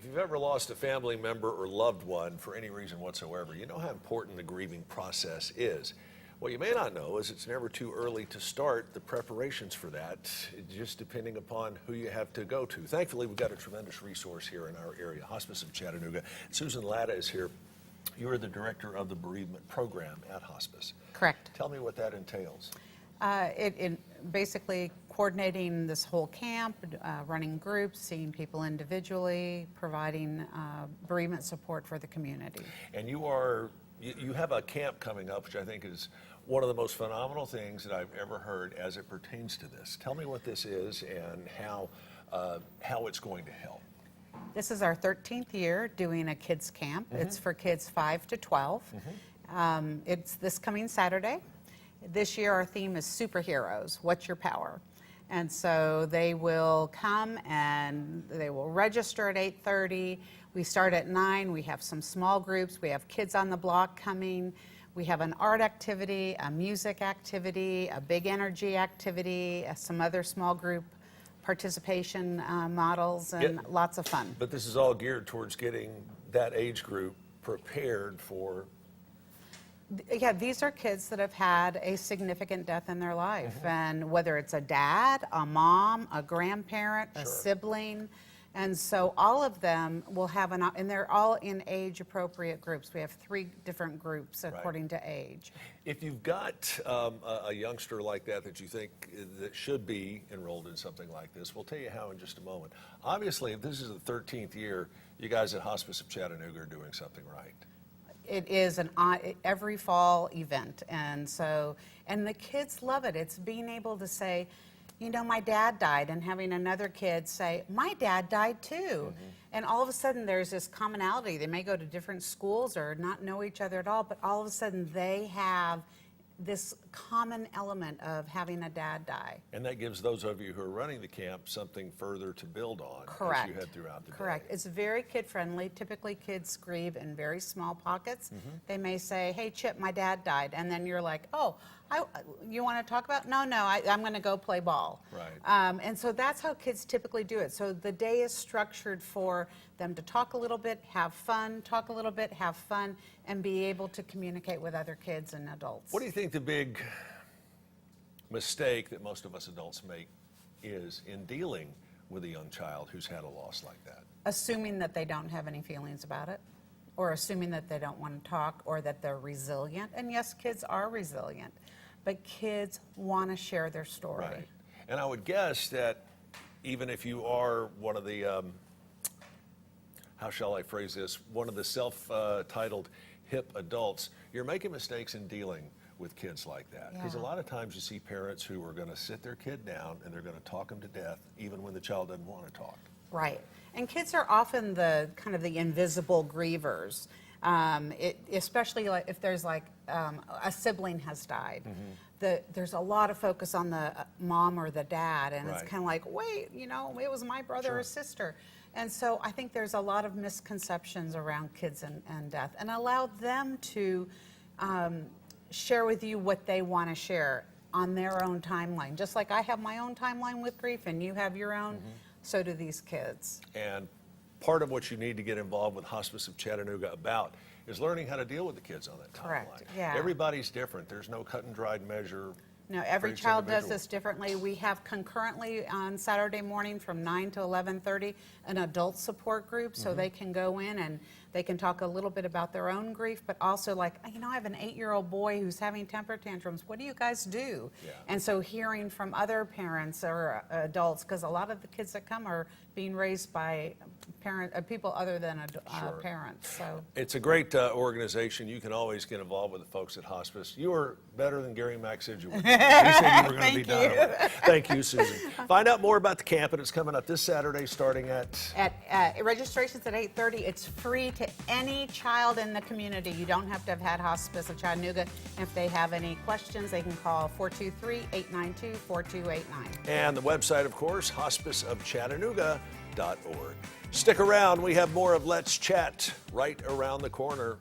If you've ever lost a family member or loved one for any reason whatsoever, you know how important the grieving process is. What you may not know is it's never too early to start the preparations for that, just depending upon who you have to go to. Thankfully, we've got a tremendous resource here in our area, Hospice of Chattanooga. Susan Latta is here. You are the director of the bereavement program at Hospice. Correct. Tell me what that entails. It basically coordinating this whole camp, running groups, seeing people individually, providing bereavement support for the community. And you have a camp coming up, which I think is one of the most phenomenal things that I've ever heard as it pertains to this. Tell me what this is and how it's going to help. This is our 13th year doing a kids camp. It's for kids 5 to 12. It's this coming Saturday. This year our theme is superheroes. What's your power? And so they will come and they will register at 8:30. We start at 9. We have some small groups. We have kids on the block coming. We have an art activity, a music activity, a big energy activity, some other small group participation models, and lots of fun. But this is all geared towards getting that age group prepared for. Yeah, these are kids that have had a significant death in their life, and whether it's a dad, a mom, a grandparent, a sibling, and so all of them will have and they're all in age-appropriate groups. We have 3 different groups according to age. If you've got a youngster like that you think that should be enrolled in something like this, we'll tell you how in just a moment. Obviously, if this is the 13th year, you guys at Hospice of Chattanooga are doing something right. It is an every fall event, and the kids love it. It's being able to say, you know, my dad died, and having another kid say, my dad died too. And all of a sudden there's this commonality. They may go to different schools or not know each other at all, but all of a sudden they have this common element of having a dad die. And that gives those of you who are running the camp something further to build on as you head throughout the day. Correct. It's very kid-friendly. Typically, kids grieve in very small pockets. They may say, hey, Chip, my dad died. And then you're like, oh, you want to talk about? No, I'm going to go play ball. Right. And so that's how kids typically do it. So the day is structured for them to talk a little bit, have fun, talk a little bit, have fun, and be able to communicate with other kids and adults. What do you think the big mistake that most of us adults make is in dealing with a young child who's had a loss like that? Assuming that they don't have any feelings about it, or assuming that they don't want to talk, or that they're resilient. And yes, kids are resilient, but kids want to share their story. Right. And I would guess that even if you are one of the, how shall I phrase this, one of the self-titled hip adults, you're making mistakes in dealing with kids like that. Because a lot of times you see parents who are going to sit their kid down and they're going to talk them to death even when the child doesn't want to talk. Right. And kids are often the kind of the invisible grievers. Especially like if there's like a sibling has died. There's a lot of focus on the mom or the dad, and it's kind of like, wait, you know, it was my brother or sister. And so I think there's a lot of misconceptions around kids and death, and allow them to share with you what they want to share on their own timeline. Just like I have my own timeline with grief and you have your own, so do these kids. And part of what you need to get involved with Hospice of Chattanooga about is learning how to deal with the kids on that timeline. Correct, yeah. Everybody's different. There's no cut and dried measure. No, every child does this differently. We have concurrently on Saturday morning from 9 to 11:30 an adult support group, so they can go in and they can talk a little bit about their own grief, but also like, you know, I have an 8-year-old boy who's having temper tantrums. What do you guys do? And so hearing from other parents or adults, because a lot of the kids that come are being raised by people other than parents. So it's a great organization. You can always get involved with the folks at Hospice. You are better than Gary Maxidgew. He said you were going to be done. Thank you, Susan. Find out more about the camp, and it's coming up this Saturday starting at registration's at 8:30. It's free to any child in the community. You don't have to have had Hospice of Chattanooga. If they have any questions, they can call 423-892-4289. And the website, of course, hospiceofchattanooga.org. Stick around. We have more of Let's Chat right around the corner.